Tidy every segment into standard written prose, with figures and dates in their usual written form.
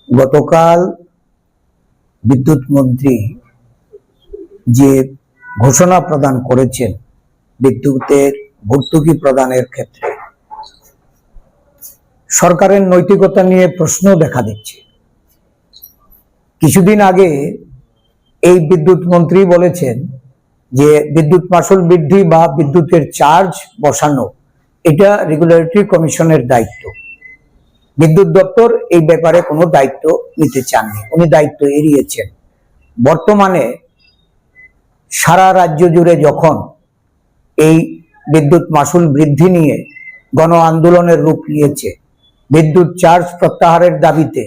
গতকাল বিদ্যুৎ মন্ত্রী যে ঘোষণা প্রদান করেছেন বিদ্যুতের ভর্তুকি প্রদানের ক্ষেত্রে সরকারের নৈতিকতা নিয়ে প্রশ্ন দেখা দিচ্ছে। কিছুদিন আগে এই বিদ্যুৎ মন্ত্রী বলেছেন যে বিদ্যুৎ মাশুল বৃদ্ধি বা বিদ্যুতের চার্জ বসানো এটা রেগুলেটরি কমিশনের দায়িত্ব। বিদ্যুৎ দপ্তর এই ব্যাপারে কোনো দায়িত্ব নিতে চাননি, উনি দায়িত্ব এড়িয়েছেন। বর্তমানে সারা রাজ্য জুড়ে যখন এই বিদ্যুৎ মাশুল বৃদ্ধি নিয়ে গণ আন্দোলনের রূপ নিয়েছে, বিদ্যুৎ চার্জ প্রত্যাহারের দাবিতে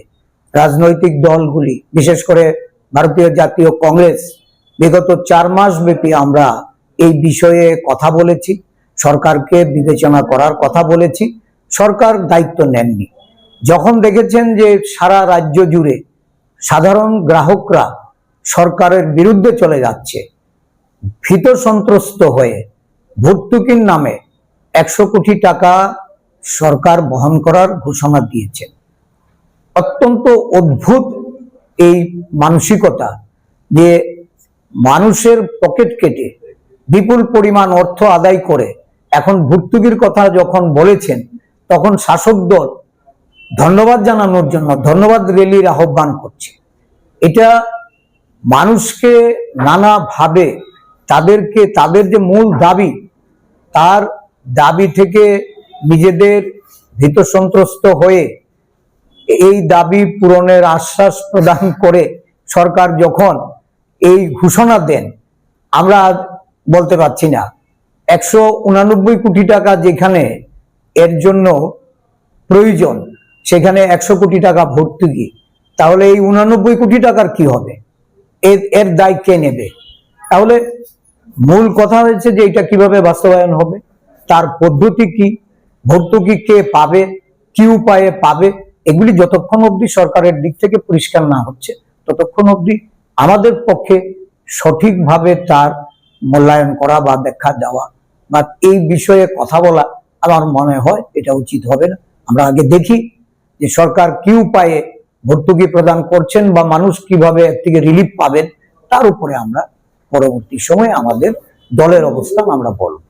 রাজনৈতিক দলগুলি, বিশেষ করে ভারতীয় জাতীয় কংগ্রেস, বিগত 4 মাস ব্যাপী আমরা এই বিষয়ে কথা বলেছি, সরকারকে বিবেচনা করার কথা বলেছি। সরকার দায়িত্ব নেননি। যখন দেখেছেন যে সারা রাজ্য জুড়ে সাধারণ গ্রাহকরা সরকারের বিরুদ্ধে চলে যাচ্ছে, ভীত সন্ত্রস্ত হয়ে ভর্তুকির নামে 100 কোটি টাকা সরকার বহন করার ঘোষণা দিয়েছেন। অত্যন্ত অদ্ভুত এই মানসিকতা যে মানুষের পকেট কেটে বিপুল পরিমাণ অর্থ আদায় করে এখন ভর্তুকির কথা যখন বলেছেন, তখন শাসক দল ধন্যবাদ জানানোর জন্য ধন্যবাদ র্যালির আহ্বান করছে। এটা মানুষকে নানাভাবে তাদের যে মূল দাবি, তার দাবি থেকে নিজেদের ভীত সন্ত্রস্ত হয়ে এই দাবি পূরণের আশ্বাস প্রদান করে সরকার যখন এই ঘোষণা দেন, আমরা বলতে পারছি না 189 কোটি টাকা যেখানে এর জন্য প্রয়োজন, সেখানে 100 কোটি টাকা ভর্তুকি, তাহলে এই 89 কোটি টাকার কি হবে? এর দায় কে নেবে? তাহলে মূল কথা হয়েছে যে এটা কিভাবে বাস্তবায়ন হবে, তার পদ্ধতি কি, ভর্তুকি কে পাবে, কি উপায়ে পাবে, এগুলি যতক্ষণ অবধি সরকারের দিক থেকে পরিষ্কার না হচ্ছে ততক্ষণ অবধি আমাদের পক্ষে সঠিকভাবে তার মূল্যায়ন করা বা ব্যাখ্যা দেওয়া বা এই বিষয়ে কথা বলা আমার মনে হয় এটা উচিত হবে না। আমরা আগে দেখি যে সরকার কি উপায়ে ভর্তুকি প্রদান করছেন বা মানুষ কিভাবে এর থেকে রিলিফ পাবেন, তার উপরে আমরা পরবর্তী সময়ে আমাদের দলের অবস্থান আমরা বলব।